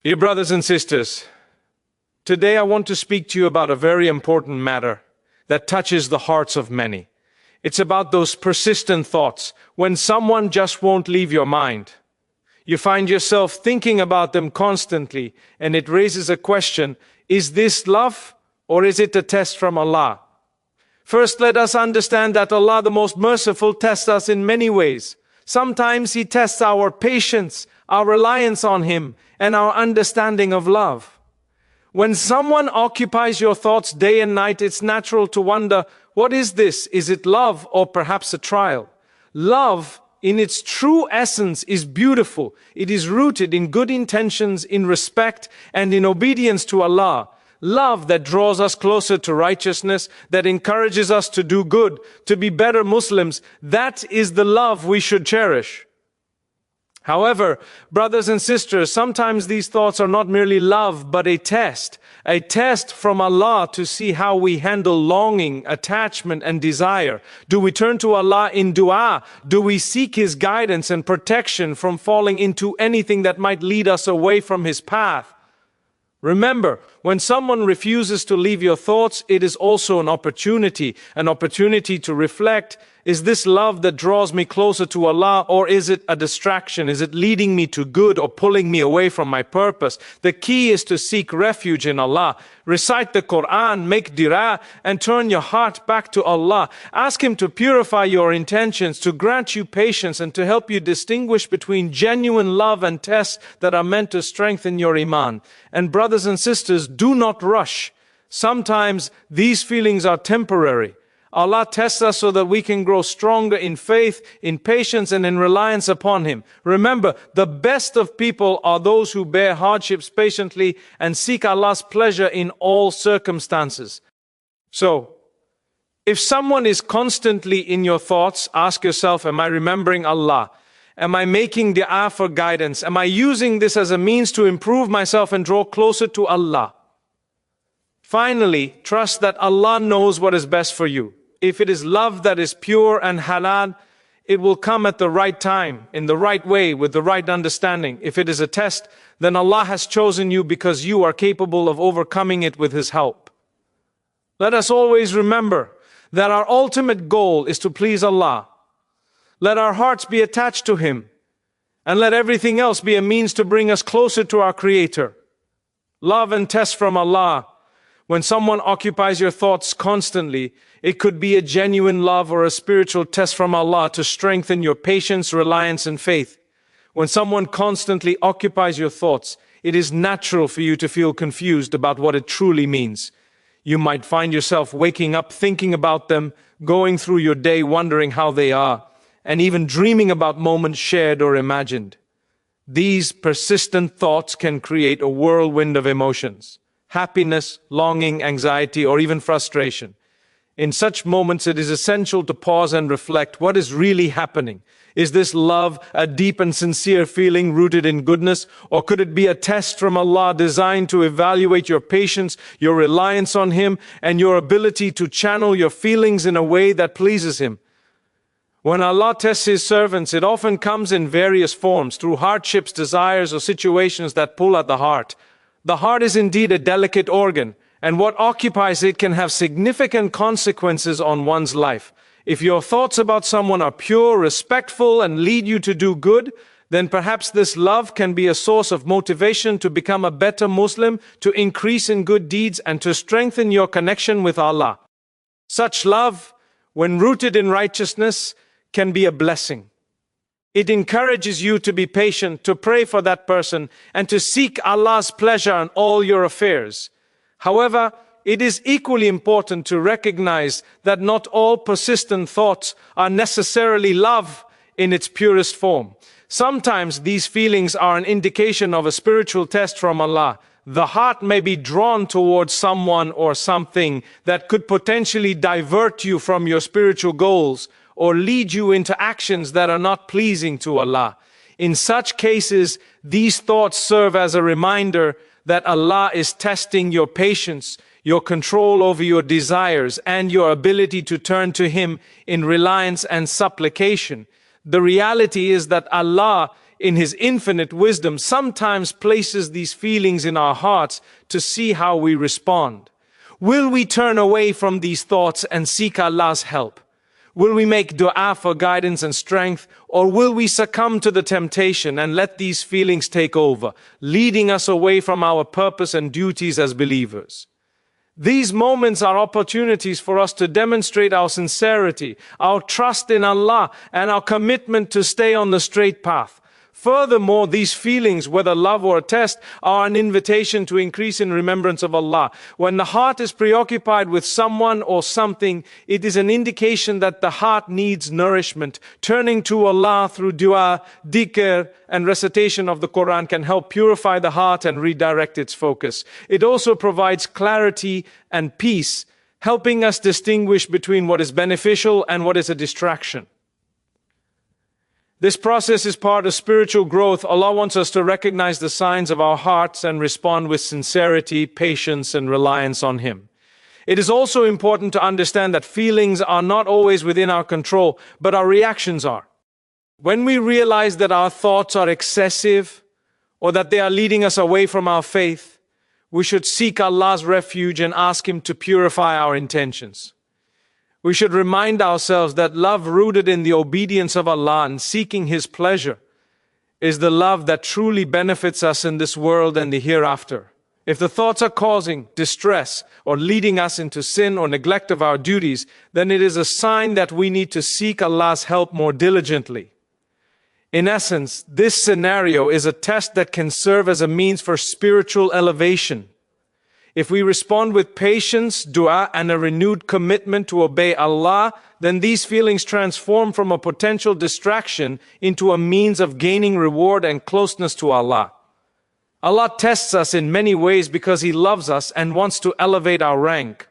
Dear brothers and sisters, today I want to speak to you about a very important matter that touches the hearts of many. It's about those persistent thoughts when someone just won't leave your mind. You find yourself thinking about them constantly, and it raises a question: is this love or is it a test from Allah? First, let us understand that Allah, the most merciful, tests us in many ways. Sometimes He tests our patience, our reliance on Him, and our understanding of love. When someone occupies your thoughts day and night, it's natural to wonder, what is this? Is it love or perhaps a trial? Love, in its true essence, is beautiful. It is rooted in good intentions, in respect, and in obedience to Allah. Love that draws us closer to righteousness, that encourages us to do good, to be better Muslims, that is the love we should cherish. However, brothers and sisters, sometimes these thoughts are not merely love, but a test from Allah to see how we handle longing, attachment, and desire. Do we turn to Allah in dua? Do we seek His guidance and protection from falling into anything that might lead us away from His path? Remember, when someone refuses to leave your thoughts, it is also an opportunity to reflect. Is this love that draws me closer to Allah, or is it a distraction? Is it leading me to good or pulling me away from my purpose? The key is to seek refuge in Allah. Recite the Quran, make dua, and turn your heart back to Allah. Ask Him to purify your intentions, to grant you patience, and to help you distinguish between genuine love and tests that are meant to strengthen your iman. And brothers and sisters, do not rush. Sometimes these feelings are temporary. Allah tests us so that we can grow stronger in faith, in patience, and in reliance upon Him. Remember, the best of people are those who bear hardships patiently and seek Allah's pleasure in all circumstances. So, if someone is constantly in your thoughts, ask yourself, am I remembering Allah? Am I making dua for guidance? Am I using this as a means to improve myself and draw closer to Allah? Finally, trust that Allah knows what is best for you. If it is love that is pure and halal, it will come at the right time, in the right way, with the right understanding. If it is a test, then Allah has chosen you because you are capable of overcoming it with His help. Let us always remember that our ultimate goal is to please Allah. Let our hearts be attached to Him, and let everything else be a means to bring us closer to our Creator. Love and test from Allah. When someone occupies your thoughts constantly, it could be a genuine love or a spiritual test from Allah to strengthen your patience, reliance, and faith. When someone constantly occupies your thoughts, it is natural for you to feel confused about what it truly means. You might find yourself waking up thinking about them, going through your day wondering how they are, and even dreaming about moments shared or imagined. These persistent thoughts can create a whirlwind of emotions. Happiness, longing, anxiety, or even frustration. In such moments, it is essential to pause and reflect. What is really happening? Is this love a deep and sincere feeling rooted in goodness? Or could it be a test from Allah designed to evaluate your patience, your reliance on Him, and your ability to channel your feelings in a way that pleases Him? When Allah tests His servants, it often comes in various forms, through hardships, desires, or situations that pull at the heart. The heart is indeed a delicate organ, and what occupies it can have significant consequences on one's life. If your thoughts about someone are pure, respectful, and lead you to do good, then perhaps this love can be a source of motivation to become a better Muslim, to increase in good deeds, and to strengthen your connection with Allah. Such love, when rooted in righteousness, can be a blessing. It encourages you to be patient, to pray for that person, and to seek Allah's pleasure in all your affairs. However, it is equally important to recognize that not all persistent thoughts are necessarily love in its purest form. Sometimes these feelings are an indication of a spiritual test from Allah. The heart may be drawn towards someone or something that could potentially divert you from your spiritual goals, or lead you into actions that are not pleasing to Allah. In such cases, these thoughts serve as a reminder that Allah is testing your patience, your control over your desires, and your ability to turn to Him in reliance and supplication. The reality is that Allah in His infinite wisdom, sometimes places these feelings in our hearts to see how we respond. Will we turn away from these thoughts and seek Allah's help? Will we make dua for guidance and strength, or will we succumb to the temptation and let these feelings take over, leading us away from our purpose and duties as believers? These moments are opportunities for us to demonstrate our sincerity, our trust in Allah, and our commitment to stay on the straight path. Furthermore, these feelings, whether love or a test, are an invitation to increase in remembrance of Allah. When the heart is preoccupied with someone or something, it is an indication that the heart needs nourishment. Turning to Allah through dua, dhikr, and recitation of the Quran can help purify the heart and redirect its focus. It also provides clarity and peace, helping us distinguish between what is beneficial and what is a distraction. This process is part of spiritual growth. Allah wants us to recognize the signs of our hearts and respond with sincerity, patience, and reliance on Him. It is also important to understand that feelings are not always within our control, but our reactions are. When we realize that our thoughts are excessive or that they are leading us away from our faith, we should seek Allah's refuge and ask Him to purify our intentions. We should remind ourselves that love rooted in the obedience of Allah and seeking His pleasure is the love that truly benefits us in this world and the hereafter. If the thoughts are causing distress or leading us into sin or neglect of our duties, then it is a sign that we need to seek Allah's help more diligently. In essence, this scenario is a test that can serve as a means for spiritual elevation. If we respond with patience, dua, and a renewed commitment to obey Allah, then these feelings transform from a potential distraction into a means of gaining reward and closeness to Allah. Allah tests us in many ways because He loves us and wants to elevate our rank.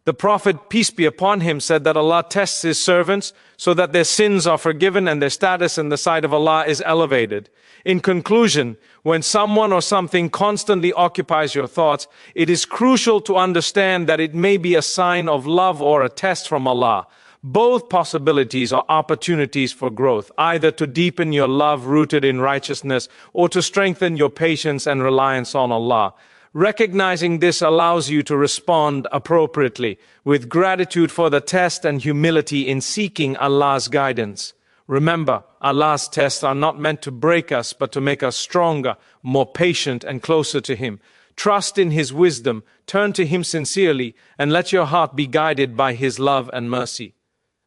The Prophet, peace be upon him, said that Allah tests His servants so that their sins are forgiven and their status in the sight of Allah is elevated. In conclusion, when someone or something constantly occupies your thoughts, it is crucial to understand that it may be a sign of love or a test from Allah. Both possibilities are opportunities for growth, either to deepen your love rooted in righteousness or to strengthen your patience and reliance on Allah. Recognizing this allows you to respond appropriately, with gratitude for the test and humility in seeking Allah's guidance. Remember, Allah's tests are not meant to break us, but to make us stronger, more patient, and closer to Him. Trust in His wisdom, turn to Him sincerely, and let your heart be guided by His love and mercy.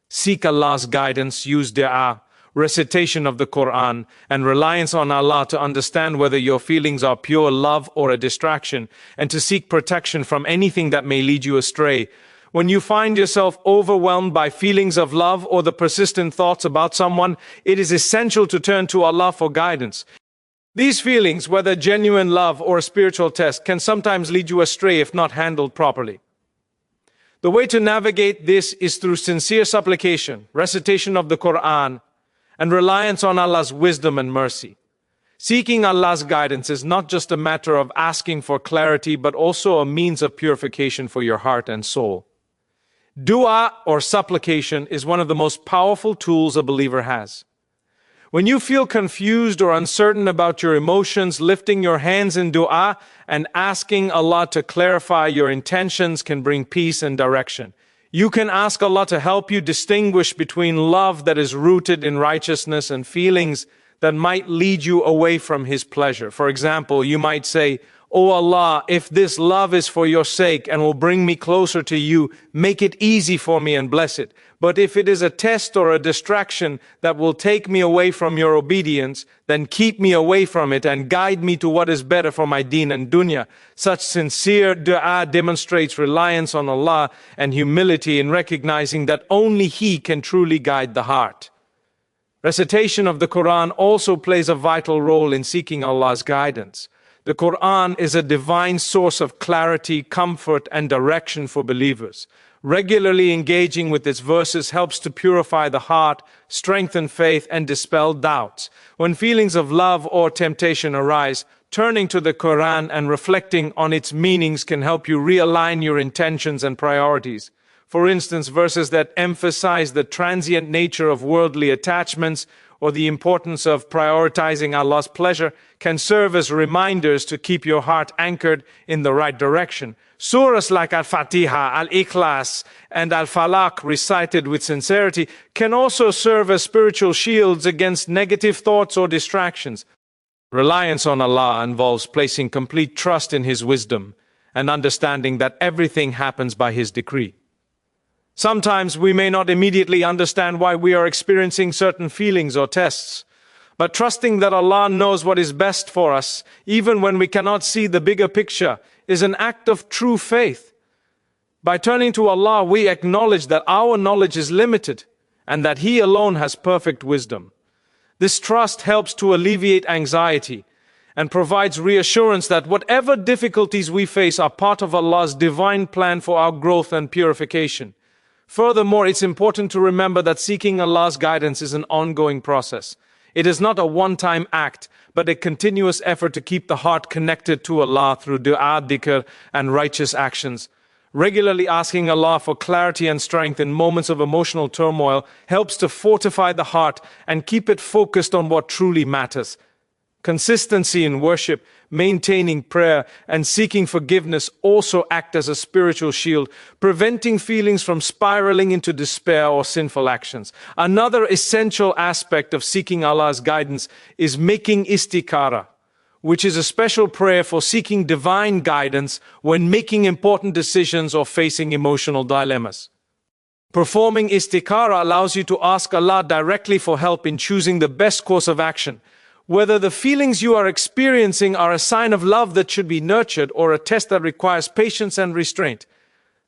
Seek Allah's guidance, use dua, recitation of the Quran, and reliance on Allah to understand whether your feelings are pure love or a distraction, and to seek protection from anything that may lead you astray. When you find yourself overwhelmed by feelings of love or the persistent thoughts about someone, it is essential to turn to Allah for guidance. These feelings, whether genuine love or a spiritual test, can sometimes lead you astray if not handled properly. The way to navigate this is through sincere supplication, recitation of the Quran, and reliance on Allah's wisdom and mercy. Seeking Allah's guidance is not just a matter of asking for clarity, but also a means of purification for your heart and soul. Dua or supplication is one of the most powerful tools a believer has. When you feel confused or uncertain about your emotions, lifting your hands in dua and asking Allah to clarify your intentions can bring peace and direction. You can ask Allah to help you distinguish between love that is rooted in righteousness and feelings that might lead you away from His pleasure. For example, you might say, "O Allah, if this love is for your sake and will bring me closer to you, make it easy for me and bless it. But if it is a test or a distraction that will take me away from your obedience, then keep me away from it and guide me to what is better for my deen and dunya." Such sincere dua demonstrates reliance on Allah and humility in recognizing that only He can truly guide the heart. Recitation of the Quran also plays a vital role in seeking Allah's guidance. The Quran is a divine source of clarity, comfort, and direction for believers. Regularly engaging with its verses helps to purify the heart, strengthen faith, and dispel doubts. When feelings of love or temptation arise, turning to the Quran and reflecting on its meanings can help you realign your intentions and priorities. For instance, verses that emphasize the transient nature of worldly attachments or the importance of prioritizing Allah's pleasure can serve as reminders to keep your heart anchored in the right direction. Surahs like Al-Fatiha, Al-Ikhlas, and Al-Falaq recited with sincerity can also serve as spiritual shields against negative thoughts or distractions. Reliance on Allah involves placing complete trust in His wisdom and understanding that everything happens by His decree. Sometimes we may not immediately understand why we are experiencing certain feelings or tests, but trusting that Allah knows what is best for us, even when we cannot see the bigger picture, is an act of true faith. By turning to Allah, we acknowledge that our knowledge is limited and that He alone has perfect wisdom. This trust helps to alleviate anxiety and provides reassurance that whatever difficulties we face are part of Allah's divine plan for our growth and purification. Furthermore, it's important to remember that seeking Allah's guidance is an ongoing process. It is not a one-time act, but a continuous effort to keep the heart connected to Allah through dua, dhikr, and righteous actions. Regularly asking Allah for clarity and strength in moments of emotional turmoil helps to fortify the heart and keep it focused on what truly matters. Consistency in worship, maintaining prayer, and seeking forgiveness also act as a spiritual shield, preventing feelings from spiraling into despair or sinful actions. Another essential aspect of seeking Allah's guidance is making istikhara, which is a special prayer for seeking divine guidance when making important decisions or facing emotional dilemmas. Performing istikhara allows you to ask Allah directly for help in choosing the best course of action, whether the feelings you are experiencing are a sign of love that should be nurtured or a test that requires patience and restraint.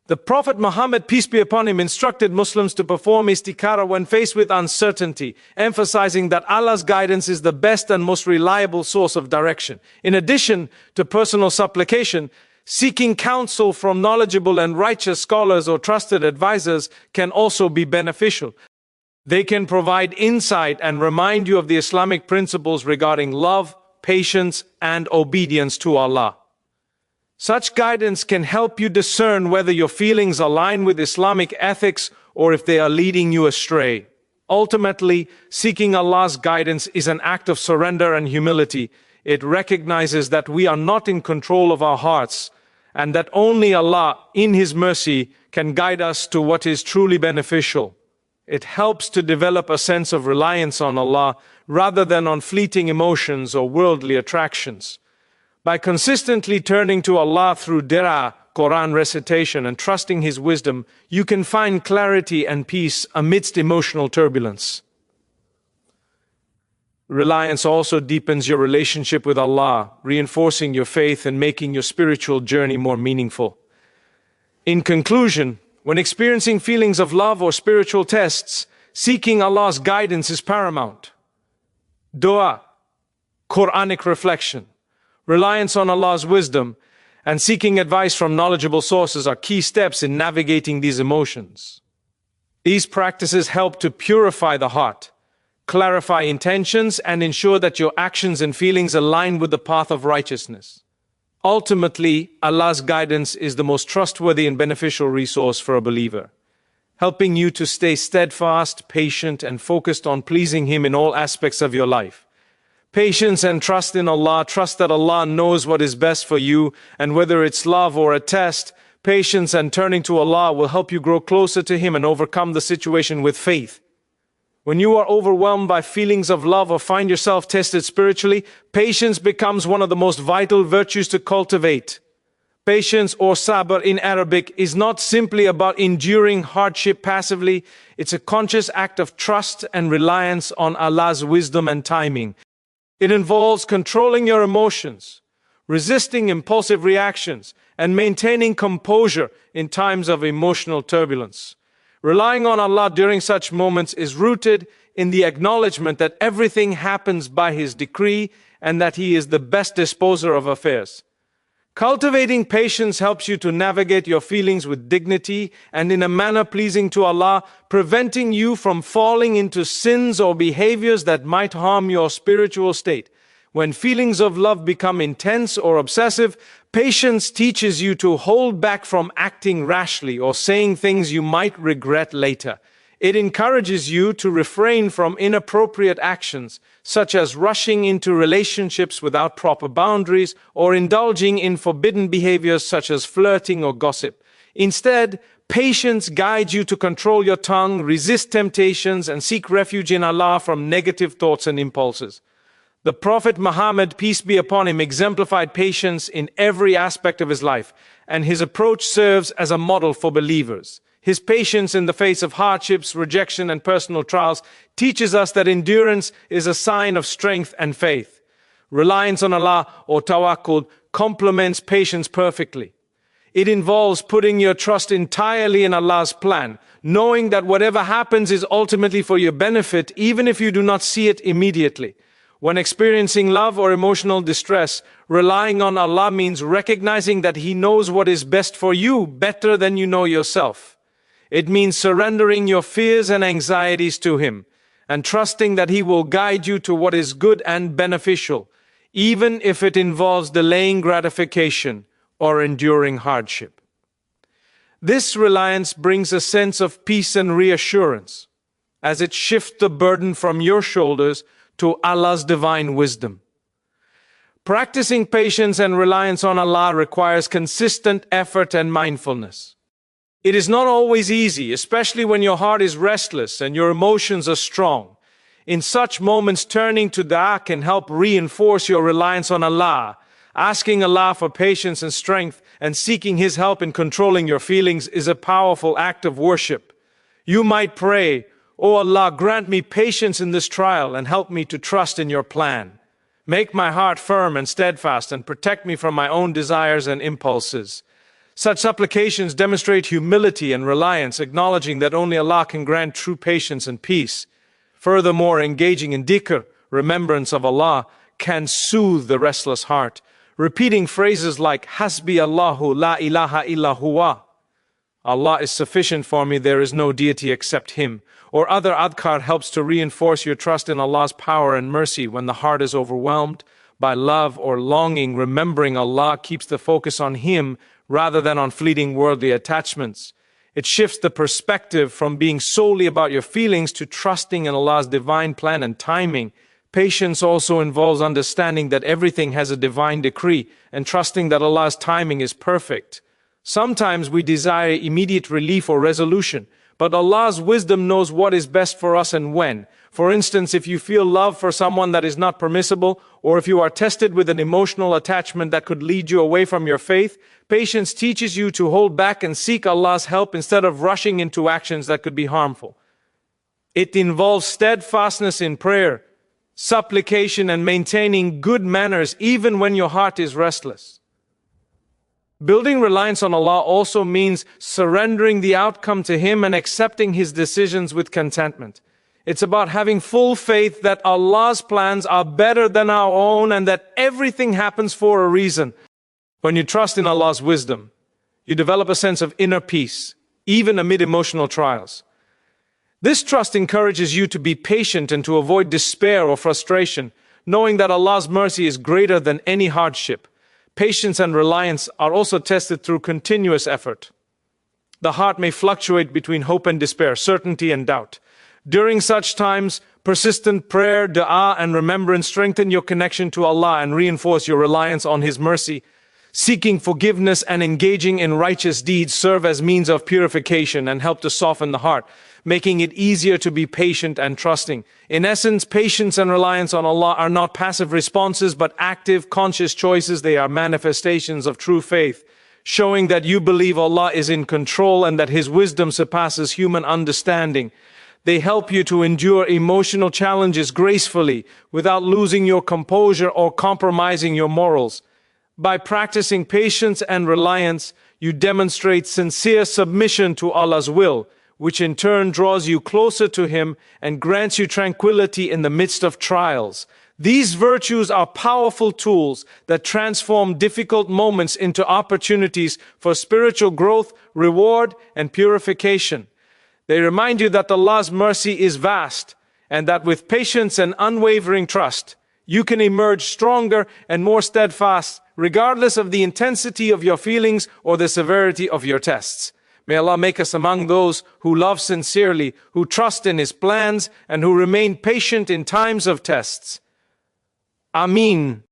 The Prophet Muhammad, peace be upon him, instructed Muslims to perform istikhara when faced with uncertainty, emphasizing that Allah's guidance is the best and most reliable source of direction. In addition to personal supplication, seeking counsel from knowledgeable and righteous scholars or trusted advisors can also be beneficial. They can provide insight and remind you of the Islamic principles regarding love, patience, and obedience to Allah. Such guidance can help you discern whether your feelings align with Islamic ethics or if they are leading you astray. Ultimately, seeking Allah's guidance is an act of surrender and humility. It recognizes that we are not in control of our hearts and that only Allah, in His mercy, can guide us to what is truly beneficial. It helps to develop a sense of reliance on Allah rather than on fleeting emotions or worldly attractions. By consistently turning to Allah through dua, Quran recitation, and trusting His wisdom, you can find clarity and peace amidst emotional turbulence. Reliance also deepens your relationship with Allah, reinforcing your faith and making your spiritual journey more meaningful. In conclusion, when experiencing feelings of love or spiritual tests, seeking Allah's guidance is paramount. Dua, Quranic reflection, reliance on Allah's wisdom, and seeking advice from knowledgeable sources are key steps in navigating these emotions. These practices help to purify the heart, clarify intentions, and ensure that your actions and feelings align with the path of righteousness. Ultimately, Allah's guidance is the most trustworthy and beneficial resource for a believer, helping you to stay steadfast, patient, and focused on pleasing Him in all aspects of your life. Patience and trust in Allah, trust that Allah knows what is best for you, and whether it's love or a test, patience and turning to Allah will help you grow closer to Him and overcome the situation with faith. When you are overwhelmed by feelings of love or find yourself tested spiritually, patience becomes one of the most vital virtues to cultivate. Patience, or sabr in Arabic, is not simply about enduring hardship passively. It's a conscious act of trust and reliance on Allah's wisdom and timing. It involves controlling your emotions, resisting impulsive reactions, and maintaining composure in times of emotional turbulence. Relying on Allah during such moments is rooted in the acknowledgement that everything happens by His decree and that He is the best disposer of affairs. Cultivating patience helps you to navigate your feelings with dignity and in a manner pleasing to Allah, preventing you from falling into sins or behaviors that might harm your spiritual state. When feelings of love become intense or obsessive, patience teaches you to hold back from acting rashly or saying things you might regret later. It encourages you to refrain from inappropriate actions, such as rushing into relationships without proper boundaries or indulging in forbidden behaviors such as flirting or gossip. Instead, patience guides you to control your tongue, resist temptations, and seek refuge in Allah from negative thoughts and impulses. The Prophet Muhammad, peace be upon him, exemplified patience in every aspect of his life, and his approach serves as a model for believers. His patience in the face of hardships, rejection, and personal trials teaches us that endurance is a sign of strength and faith. Reliance on Allah, or Tawakkul, complements patience perfectly. It involves putting your trust entirely in Allah's plan, knowing that whatever happens is ultimately for your benefit, even if you do not see it immediately. When experiencing love or emotional distress, relying on Allah means recognizing that He knows what is best for you better than you know yourself. It means surrendering your fears and anxieties to Him, and trusting that He will guide you to what is good and beneficial, even if it involves delaying gratification or enduring hardship. This reliance brings a sense of peace and reassurance, as it shifts the burden from your shoulders to Allah's divine wisdom. Practicing patience and reliance on Allah requires consistent effort and mindfulness. It is not always easy, especially when your heart is restless and your emotions are strong. In such moments, turning to dua can help reinforce your reliance on Allah. Asking Allah for patience and strength and seeking His help in controlling your feelings is a powerful act of worship. You might pray, "O Allah, grant me patience in this trial and help me to trust in your plan. Make my heart firm and steadfast and protect me from my own desires and impulses." Such supplications demonstrate humility and reliance, acknowledging that only Allah can grant true patience and peace. Furthermore, engaging in dhikr, remembrance of Allah, can soothe the restless heart. Repeating phrases like Hasbi Allahu la ilaha illa huwa, Allah is sufficient for me, there is no deity except Him, or other adhkar helps to reinforce your trust in Allah's power and mercy when the heart is overwhelmed by love or longing. Remembering Allah keeps the focus on Him rather than on fleeting worldly attachments. It shifts the perspective from being solely about your feelings to trusting in Allah's divine plan and timing. Patience also involves understanding that everything has a divine decree and trusting that Allah's timing is perfect. Sometimes we desire immediate relief or resolution, but Allah's wisdom knows what is best for us and when. For instance, if you feel love for someone that is not permissible, or if you are tested with an emotional attachment that could lead you away from your faith, patience teaches you to hold back and seek Allah's help instead of rushing into actions that could be harmful. It involves steadfastness in prayer, supplication, and maintaining good manners even when your heart is restless. Building reliance on Allah also means surrendering the outcome to Him and accepting His decisions with contentment. It's about having full faith that Allah's plans are better than our own and that everything happens for a reason. When you trust in Allah's wisdom, you develop a sense of inner peace, even amid emotional trials. This trust encourages you to be patient and to avoid despair or frustration, knowing that Allah's mercy is greater than any hardship. Patience and reliance are also tested through continuous effort. The heart may fluctuate between hope and despair, certainty and doubt. During such times, persistent prayer, dua, and remembrance strengthen your connection to Allah and reinforce your reliance on His mercy. Seeking forgiveness and engaging in righteous deeds serve as means of purification and help to soften the heart, making it easier to be patient and trusting. In essence, patience and reliance on Allah are not passive responses but active, conscious choices. They are manifestations of true faith, showing that you believe Allah is in control and that His wisdom surpasses human understanding. They help you to endure emotional challenges gracefully without losing your composure or compromising your morals. By practicing patience and reliance, you demonstrate sincere submission to Allah's will, which in turn draws you closer to Him and grants you tranquility in the midst of trials. These virtues are powerful tools that transform difficult moments into opportunities for spiritual growth, reward, and purification. They remind you that Allah's mercy is vast, and that with patience and unwavering trust, you can emerge stronger and more steadfast, regardless of the intensity of your feelings or the severity of your tests. May Allah make us among those who love sincerely, who trust in His plans, and who remain patient in times of tests. Ameen.